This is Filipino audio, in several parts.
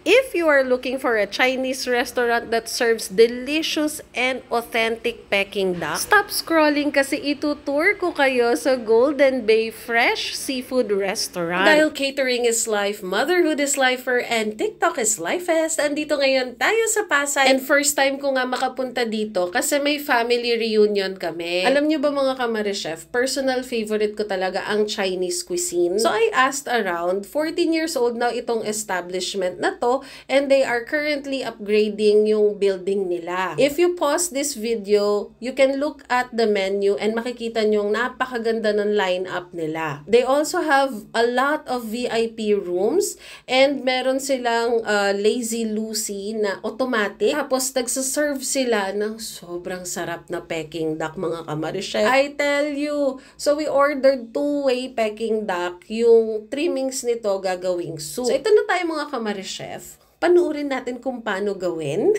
If you are looking for a Chinese restaurant that serves delicious and authentic Peking duck, stop scrolling kasi itutour ko kayo sa Golden Bay Fresh Seafood Restaurant. Dahil catering is life, motherhood is lifer, and TikTok is lifest, andito ngayon tayo sa Pasay. And first time ko nga makapunta dito kasi may family reunion kami. Alam nyo ba mga Kamarichef, personal favorite ko talaga ang Chinese cuisine. So I asked around, 14 years old na itong establishment na to, and they are currently upgrading yung building nila. If you pause this video, you can look at the menu and makikita nyo napakaganda ng lineup nila. They also have a lot of VIP rooms, and meron silang Lazy Lucy na automatic. Tapos nagsaserve sila ng sobrang sarap na Peking duck mga Kamarichef. I tell you! So we ordered two-way Peking duck. Yung trimmings nito gagawing soup. So ito na tayo mga Kamarichef. Panuurin natin kung paano gawin.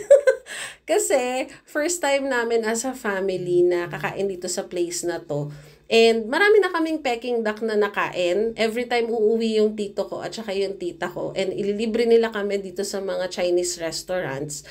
Kasi first time namin as a family na kakain dito sa place na to. And marami na kaming Peking duck na nakain. Every time uuwi yung tito ko at saka yung tita ko. And ililibre nila kami dito sa mga Chinese restaurants.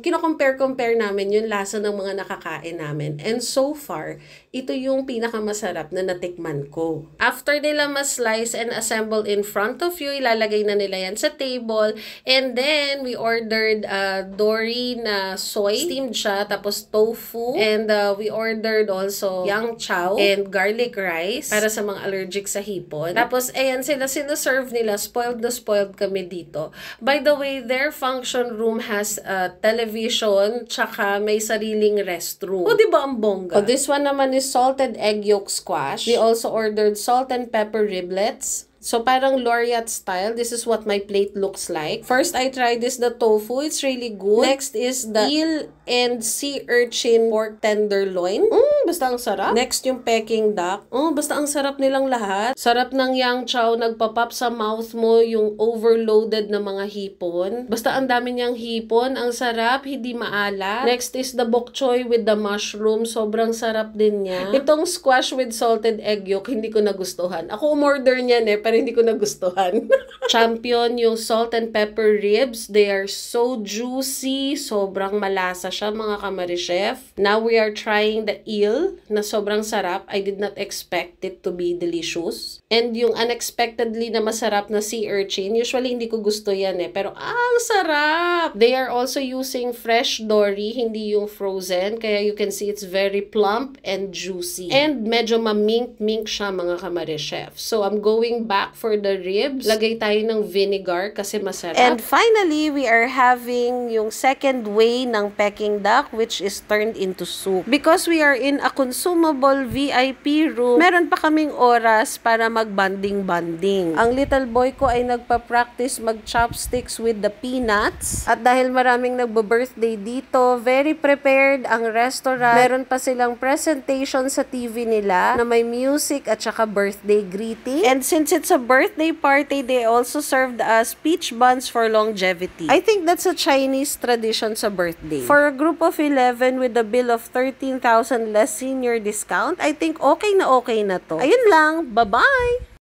Kino-compare namin yung lasa ng mga nakakain namin. And so far, ito yung pinakamasarap na natikman ko. After nila ma-slice and assemble in front of you, ilalagay na nila yan sa table. And then, we ordered dory na soy. Steamed siya, tapos tofu. And we ordered also yang chow and garlic rice para sa mga allergic sa hipon. Tapos, ayan sila, sinaserve nila. Spoiled na spoiled kami dito. By the way, their function room has television, tsaka may sariling restroom. O, diba ang bongga? O, this one naman is salted egg yolk squash. We also ordered salt and pepper riblets. So, parang Laureate style. This is what my plate looks like. First, I tried the tofu. It's really good. Next is the eel and sea urchin pork tenderloin. Basta ang sarap. Next, yung Peking duck. Basta ang sarap nilang lahat. Sarap ng yang chow. Nagpapap sa mouth mo yung overloaded na mga hipon. Basta ang dami niyang hipon. Ang sarap. Hindi maala. Next is the bok choy with the mushroom. Sobrang sarap din niya. Itong squash with salted egg yolk, hindi ko nagustuhan. Ako umorder niyan pero hindi ko nagustuhan. Champion yung salt and pepper ribs. They are so juicy. Sobrang malasa siya mga Kamarichef. Now we are trying the eel na sobrang sarap. I did not expect it to be delicious. And yung unexpectedly na masarap na sea urchin. Usually hindi ko gusto yan pero ang sarap! They are also using fresh dory, hindi yung frozen. Kaya you can see it's very plump and juicy. And medyo mamink-mink siya mga Kamarichef. So I'm going back for the ribs. Lagay tayo ng vinegar kasi masarap. And finally, we are having yung second way ng Peking duck which is turned into soup. Because we are in a consumable VIP room, meron pa kaming oras para mag-banding-banding. Ang little boy ko ay nagpa-practice mag-chopsticks with the peanuts. At dahil maraming nagbo-birthday dito, very prepared ang restaurant. Meron pa silang presentation sa TV nila na may music at saka birthday greeting. And since it's a birthday party, they also served us peach buns for longevity. I think that's a Chinese tradition sa birthday. For a group of 11 with a bill of 13,000 less senior discount, I think okay na to. Ayun lang. Bye-bye!